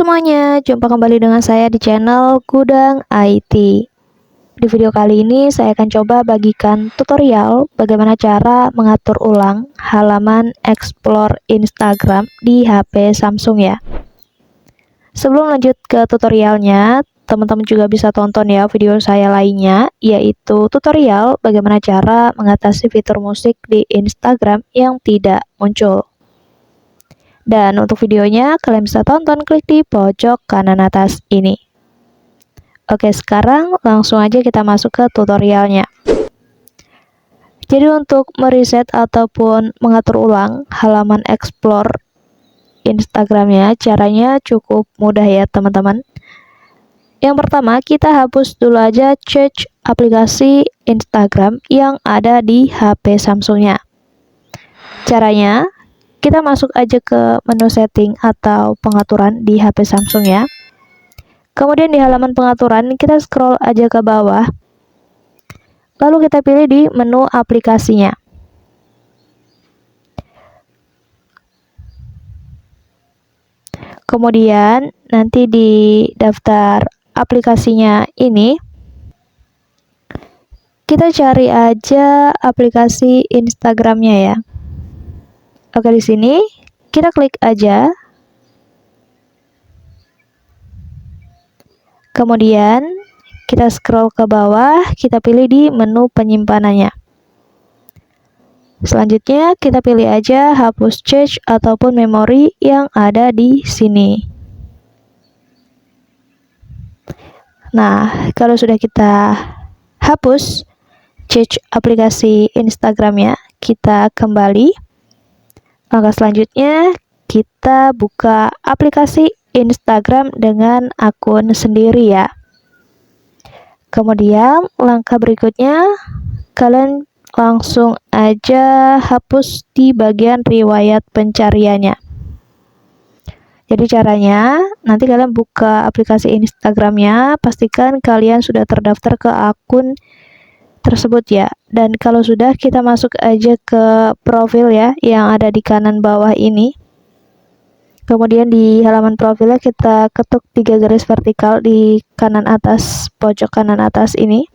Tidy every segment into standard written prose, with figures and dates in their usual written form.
semuanya, jumpa kembali dengan saya di channel Gudang IT. Di video kali ini saya akan coba bagikan tutorial bagaimana cara mengatur ulang halaman Explore Instagram di HP Samsung ya. Sebelum lanjut ke tutorialnya, teman-teman juga bisa tonton ya video saya lainnya, yaitu tutorial bagaimana cara mengatasi fitur musik di Instagram yang tidak muncul. Dan untuk videonya, kalian bisa tonton klik di pojok kanan atas ini. Oke, sekarang langsung aja kita masuk ke tutorialnya. Jadi untuk mereset ataupun mengatur ulang halaman Explore Instagramnya, caranya cukup mudah ya teman-teman. Yang pertama, kita hapus dulu aja cache aplikasi Instagram yang ada di HP Samsungnya. Caranya, kita masuk aja ke menu setting atau pengaturan di HP Samsung ya. Kemudian di halaman pengaturan kita scroll aja ke bawah. Lalu kita pilih di menu aplikasinya. Kemudian nanti di daftar aplikasinya ini kita cari aja aplikasi Instagramnya ya. Oke, di sini kita klik aja. Kemudian kita scroll ke bawah, kita pilih di menu penyimpanannya. Selanjutnya kita pilih aja hapus cache ataupun memori yang ada di sini. Nah, kalau sudah kita hapus cache aplikasi Instagramnya, kita kembali. Langkah selanjutnya, kita buka aplikasi Instagram dengan akun sendiri ya. Kemudian, langkah berikutnya, kalian langsung aja hapus di bagian riwayat pencariannya. Jadi caranya, nanti kalian buka aplikasi Instagramnya, pastikan kalian sudah terdaftar ke akun tersebut ya. Dan kalau sudah, kita masuk aja ke profil ya yang ada di kanan bawah ini. Kemudian di halaman profilnya kita ketuk 3 garis vertikal di kanan atas, pojok kanan atas ini.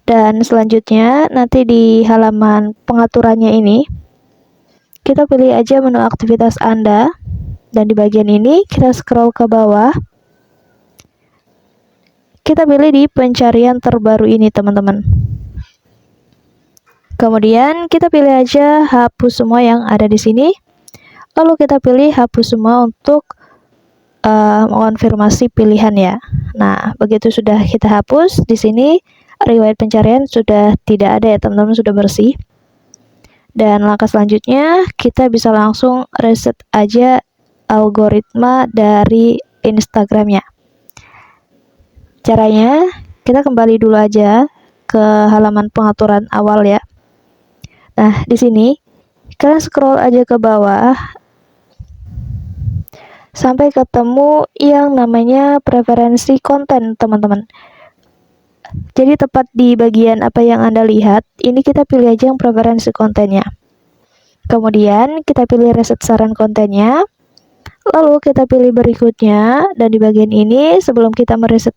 Dan selanjutnya nanti di halaman pengaturannya ini kita pilih aja menu aktivitas Anda, dan di bagian ini kita scroll ke bawah. Kita pilih di pencarian terbaru ini teman-teman. Kemudian kita pilih aja hapus semua yang ada di sini. Lalu kita pilih hapus semua untuk mengonfirmasi pilihan ya. Nah, begitu sudah kita hapus, di sini riwayat pencarian sudah tidak ada ya teman-teman, sudah bersih. Dan langkah selanjutnya kita bisa langsung reset aja algoritma dari Instagramnya. Caranya, kita kembali dulu aja ke halaman pengaturan awal ya. Nah, di sini kalian scroll aja ke bawah sampai ketemu yang namanya preferensi konten, teman-teman. Jadi tepat di bagian apa yang Anda lihat, ini kita pilih aja yang preferensi kontennya. Kemudian kita pilih reset saran kontennya. Lalu kita pilih berikutnya, dan di bagian ini sebelum kita mereset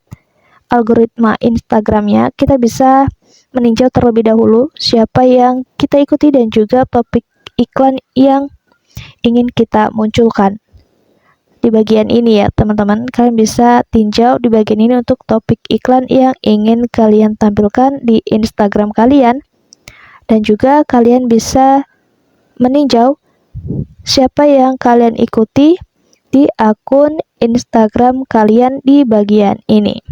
algoritma Instagramnya, kita bisa meninjau terlebih dahulu siapa yang kita ikuti dan juga topik iklan yang ingin kita munculkan. Di bagian ini ya teman-teman, kalian bisa tinjau di bagian ini untuk topik iklan yang ingin kalian tampilkan di Instagram kalian, dan juga kalian bisa meninjau siapa yang kalian ikuti di akun Instagram kalian di bagian ini.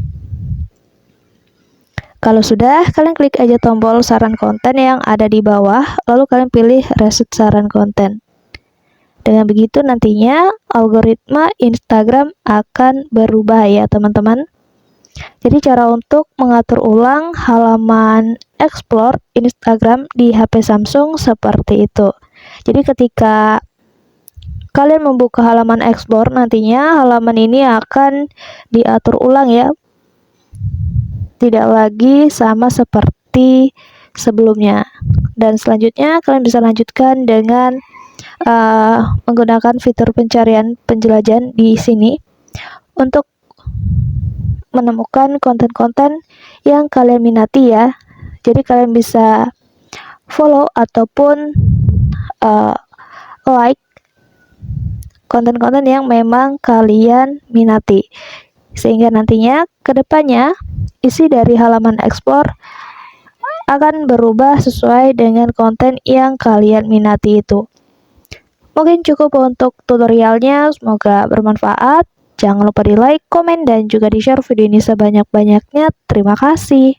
Kalau sudah, kalian klik aja tombol saran konten yang ada di bawah, lalu kalian pilih reset saran konten. Dengan begitu nantinya algoritma Instagram akan berubah ya teman-teman. Jadi cara untuk mengatur ulang halaman Explore Instagram di HP Samsung seperti itu. Jadi ketika kalian membuka halaman Explore, nantinya halaman ini akan diatur ulang ya. Tidak lagi sama seperti sebelumnya. Dan selanjutnya kalian bisa lanjutkan dengan menggunakan fitur pencarian penjelajahan di sini untuk menemukan konten-konten yang kalian minati ya. Jadi kalian bisa follow ataupun like konten-konten yang memang kalian minati, sehingga nantinya kedepannya isi dari halaman explore akan berubah sesuai dengan konten yang kalian minati itu. Mungkin cukup untuk tutorialnya, semoga bermanfaat. Jangan lupa di like, komen, dan juga di share video ini sebanyak-banyaknya. Terima kasih.